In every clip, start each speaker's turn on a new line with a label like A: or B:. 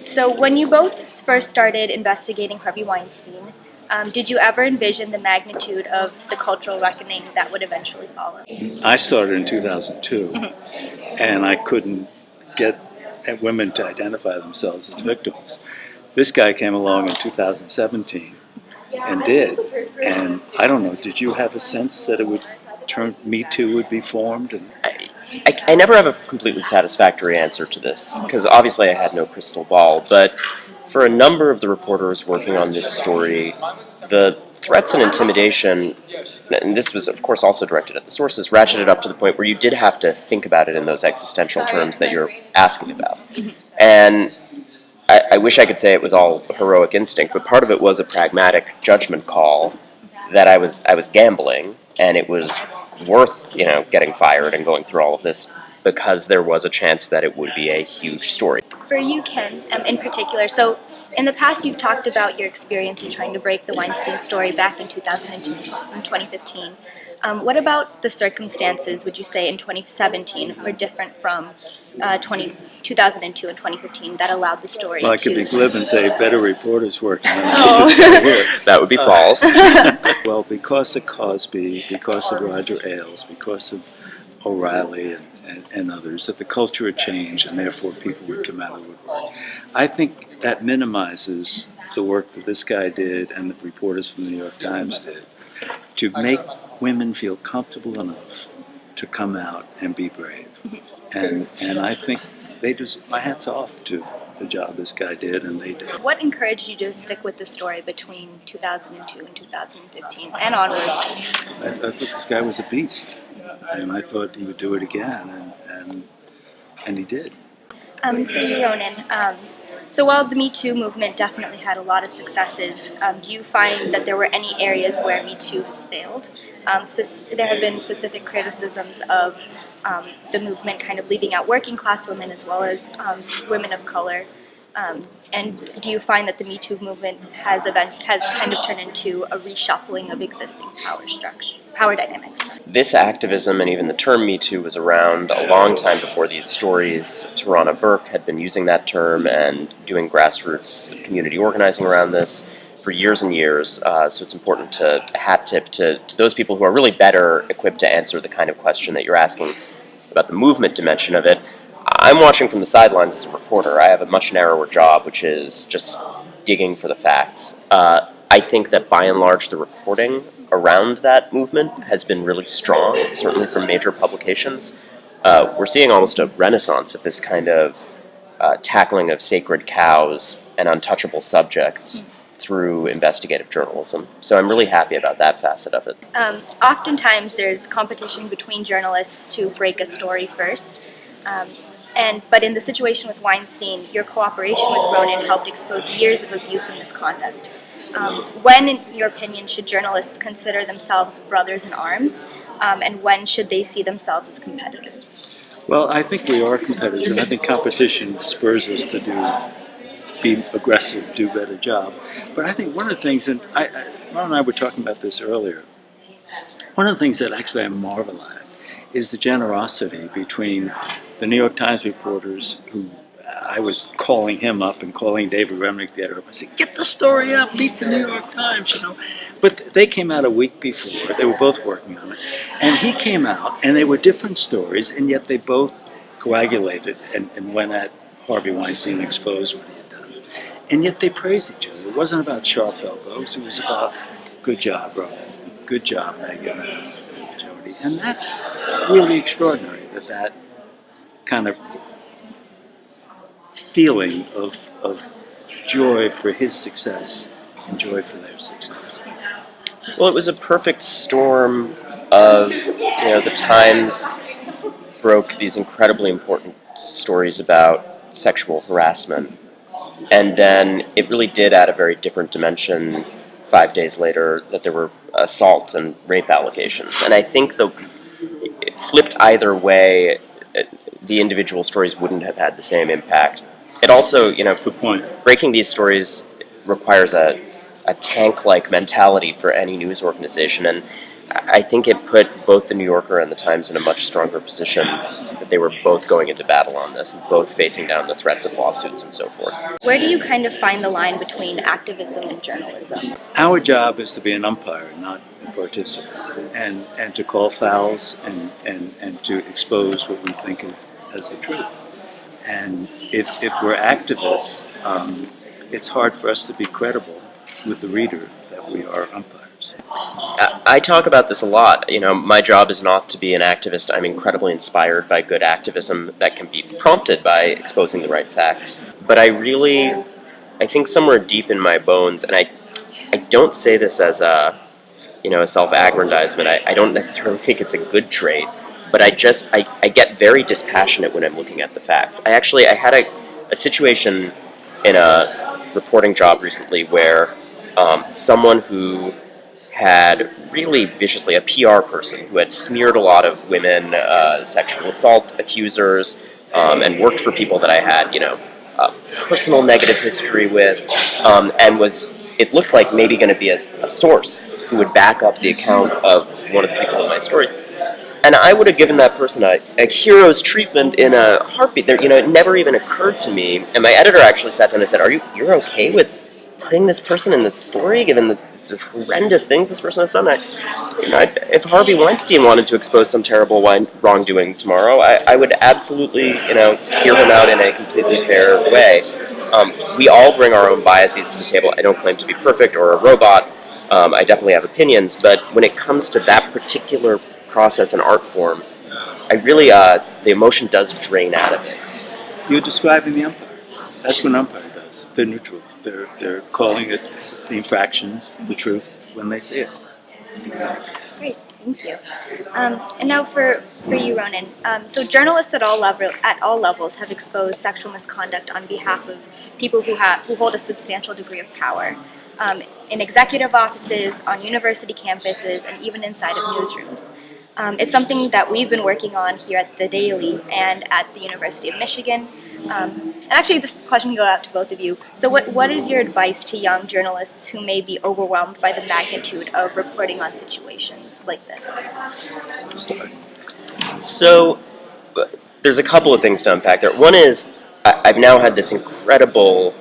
A: So when you both first started investigating Harvey Weinstein, did you ever envision the magnitude of the cultural reckoning that would eventually follow?
B: I started in 2002, and I couldn't get women to identify themselves as victims. This guy came along in 2017 and did. And I don't know, did you have a sense that it would Me Too would be formed?
C: I never have a completely satisfactory answer to this, because obviously I had no crystal ball, but for a number of the reporters working on this story, the threats and intimidation, and this was of course also directed at the sources, ratcheted up to the point where you did have to think about it in those existential terms that you're asking about. And I wish I could say it was all heroic instinct, but part of it was a pragmatic judgment call that I was gambling, and it was worth, getting fired and going through all of this because there was a chance that it would be a huge story.
A: For you, Ken, in particular, so in the past you've talked about your experiences trying to break the Weinstein story back in 2002 and 2015. What about the circumstances, would you say, in 2017 were different from 2002 and 2015, that allowed the story
B: Well, I could be glib and say better reporters working on
C: it. That would be false.
B: Well, because of Cosby, because of Roger Ailes, because of O'Reilly and others, that the culture had changed and therefore people would come out of the woodwork. I think that minimizes the work that this guy did and the reporters from the New York Times did to make women feel comfortable enough to come out and be brave. And I think my hat's off to the job this guy did, and they did.
A: What encouraged you to stick with the story between 2002 and 2015 and onwards?
B: I thought this guy was a beast, and I thought he would do it again, and he did.
A: For you, Ronan, so while the Me Too movement definitely had a lot of successes, do you find that there were any areas where Me Too has failed? There have been specific criticisms of the movement kind of leaving out working class women as well as women of color. And do you find that the Me Too movement has kind of turned into a reshuffling of existing power dynamics?
C: This activism and even the term Me Too was around a long time before these stories. Tarana Burke had been using that term and doing grassroots community organizing around this for years and years, so it's important to hat tip to those people who are really better equipped to answer the kind of question that you're asking about the movement dimension of it. I'm watching from the sidelines as a reporter. I have a much narrower job, which is just digging for the facts. I think that by and large the reporting around that movement has been really strong, certainly from major publications. We're seeing almost a renaissance of this kind of tackling of sacred cows and untouchable subjects through investigative journalism. So I'm really happy about that facet of it.
A: Oftentimes there's competition between journalists to break a story first. But in the situation with Weinstein, your cooperation with Ronan helped expose years of abuse and misconduct. When, in your opinion, should journalists consider themselves brothers in arms, and when should they see themselves as competitors?
B: Well, I think we are competitors, and I think competition spurs us to be aggressive, do a better job. But I think one of the things, and Ron and I were talking about this earlier, one of the things that actually I marvel at is the generosity between the New York Times reporters who I was calling him up and calling David Remnick the editor. I said, get the story up, beat the New York Times, But they came out a week before. They were both working on it. And he came out, and they were different stories, and yet they both coagulated and went at Harvey Weinstein and exposed what he had done. And yet they praised each other. It wasn't about sharp elbows. It was about, good job, Ronan. Good job, Megan and Jody. And that's really extraordinary, that kind of feeling of joy for his success and joy for their success.
C: Well, it was a perfect storm of, the Times broke these incredibly important stories about sexual harassment. And then it really did add a very different dimension 5 days later that there were assault and rape allegations. And I think it flipped either way, the individual stories wouldn't have had the same impact. It also,
B: good point.
C: Breaking these stories requires a tank-like mentality for any news organization, and I think it put both the New Yorker and the Times in a much stronger position, that they were both going into battle on this and both facing down the threats of lawsuits and so forth.
A: Where do you kind of find the line between activism and journalism?
B: Our job is to be an umpire, not a participant, and to call fouls and to expose what we think of as the truth. And if we're activists, it's hard for us to be credible with the reader that we are umpires.
C: I talk about this a lot. My job is not to be an activist. I'm incredibly inspired by good activism that can be prompted by exposing the right facts. But I think somewhere deep in my bones, and I don't say this as a self-aggrandizement. I don't necessarily think it's a good trait, but I get very dispassionate when I'm looking at the facts. I had a situation in a reporting job recently where someone who had really viciously, a PR person who had smeared a lot of women, sexual assault accusers, and worked for people that I had, personal negative history with, and it looked like maybe going to be a source who would back up the account of one of the people in my stories. And I would have given that person a hero's treatment in a heartbeat. It never even occurred to me. And my editor actually sat down and said, "You're okay with putting this person in the story, given the horrendous things this person has done?" If Harvey Weinstein wanted to expose some terrible wrongdoing tomorrow, I would absolutely, hear him out in a completely fair way. We all bring our own biases to the table. I don't claim to be perfect or a robot. I definitely have opinions, but when it comes to that particular process and art form, I really, the emotion does drain out of it.
B: You're describing the umpire. That's what an umpire does. They're neutral. They're calling it the infractions, the truth, when they see it.
A: Great, thank you. And now for you, Ronan. So journalists at all levels have exposed sexual misconduct on behalf of people who hold a substantial degree of power, in executive offices, on university campuses, and even inside of newsrooms. It's something that we've been working on here at the Daily and at the University of Michigan. And actually, this question can go out to both of you. So what is your advice to young journalists who may be overwhelmed by the magnitude of reporting on situations like this?
C: So there's a couple of things to unpack there. One is I've now had this incredible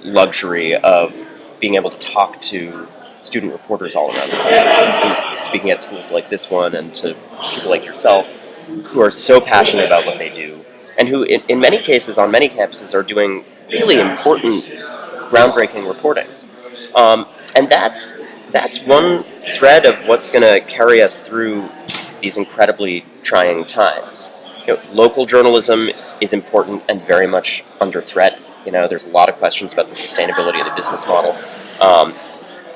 C: luxury of being able to talk to student reporters all around the country, speaking at schools like this one and to people like yourself who are so passionate about what they do and who in many cases on many campuses are doing really important groundbreaking reporting. And that's one thread of what's going to carry us through these incredibly trying times. Local journalism is important and very much under threat. There's a lot of questions about the sustainability of the business model.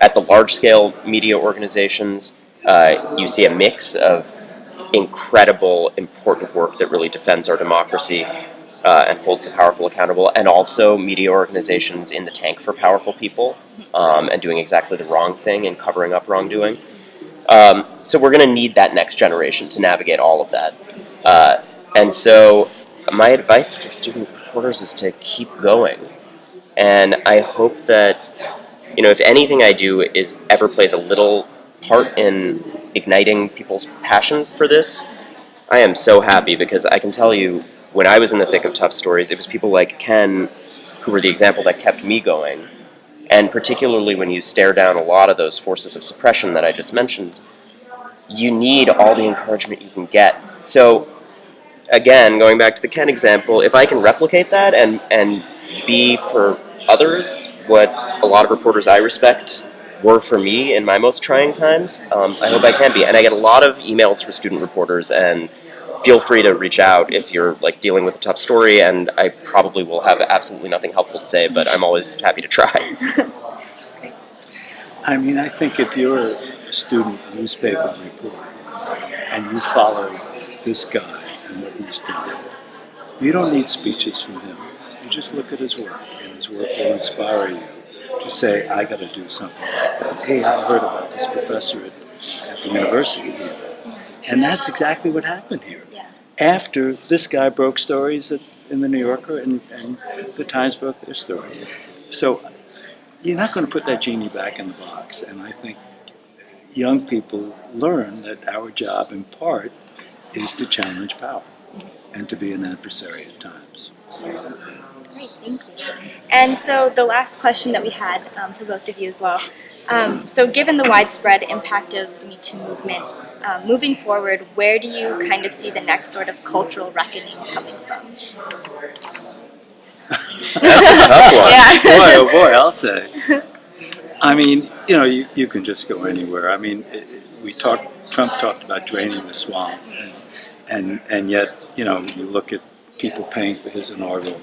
C: At the large-scale media organizations, you see a mix of incredible, important work that really defends our democracy and holds the powerful accountable, and also media organizations in the tank for powerful people and doing exactly the wrong thing and covering up wrongdoing. So we're going to need that next generation to navigate all of that. And so my advice to student reporters is to keep going. And I hope that if anything I do ever plays a little part in igniting people's passion for this, I am so happy, because I can tell you, when I was in the thick of tough stories, it was people like Ken who were the example that kept me going. And particularly when you stare down a lot of those forces of suppression that I just mentioned, you need all the encouragement you can get. So again, going back to the Ken example, if I can replicate that and be for others what a lot of reporters I respect were for me in my most trying times, I hope I can be. And I get a lot of emails for student reporters, and feel free to reach out if you're dealing with a tough story, and I probably will have absolutely nothing helpful to say, but I'm always happy to try.
B: I think if you're a student newspaper reporter and you follow this guy and what he's doing, you don't need speeches from him. You just look at his work, and his work will inspire you to say, I got to do something like that. Hey, I heard about this professor at the university here. And that's exactly what happened here.
A: Yeah.
B: After this guy broke stories in the New Yorker and the Times broke their stories. So you're not going to put that genie back in the box. And I think, young people learn that our job, in part, is to challenge power and to be an adversary at times.
A: Great, thank you. And so the last question that we had for both of you as well. So given the widespread impact of the Me Too movement, moving forward, where do you kind of see the next sort of cultural reckoning coming from?
C: That's a tough one.
A: Yeah.
B: Boy, oh boy, I'll say. I mean, you can just go anywhere. I mean, Trump talked about draining the swamp, and yet, you look at people paying for his inaugural.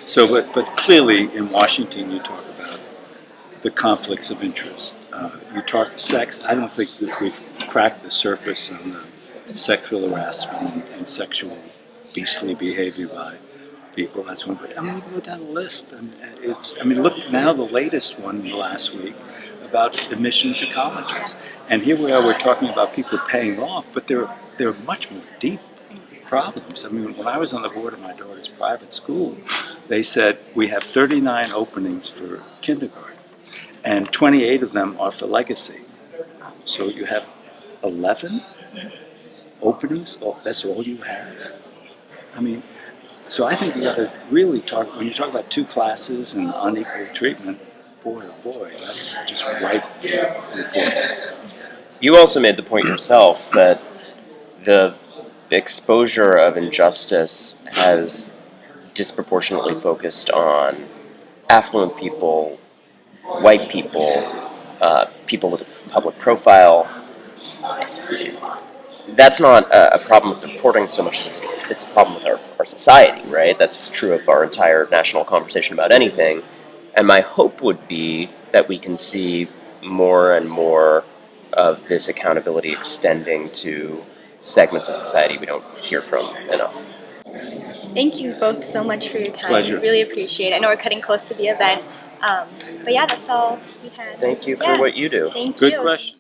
B: So, but clearly in Washington, you talk about the conflicts of interest. You talk sex. I don't think that we've cracked the surface on the sexual harassment and sexual beastly behavior by people. That's one. But I mean, you can go down the list. Look now, the latest one last week about admission to colleges, and here we are. We're talking about people paying off, but there are much more deep problems. I mean, when I was on the board of my daughter's private school, they said we have 39 openings for kindergarten, and 28 of them are for legacy. So you have 11 openings. Oh, that's all you have. I mean. So I think you got to really talk, when you talk about two classes and unequal treatment, boy, oh boy, that's just ripe for report.
C: You also made the point yourself that the exposure of injustice has disproportionately focused on affluent people, white people, people with a public profile. That's not a problem with reporting so much as it's a problem with our society, right? That's true of our entire national conversation about anything. And my hope would be that we can see more and more of this accountability extending to segments of society we don't hear from enough.
A: Thank you both so much for your time.
B: Pleasure.
A: Really appreciate it. I know we're cutting close to the event. But yeah, that's all we had.
C: Thank you for what you do.
A: Thank
B: Good
A: you.
B: question.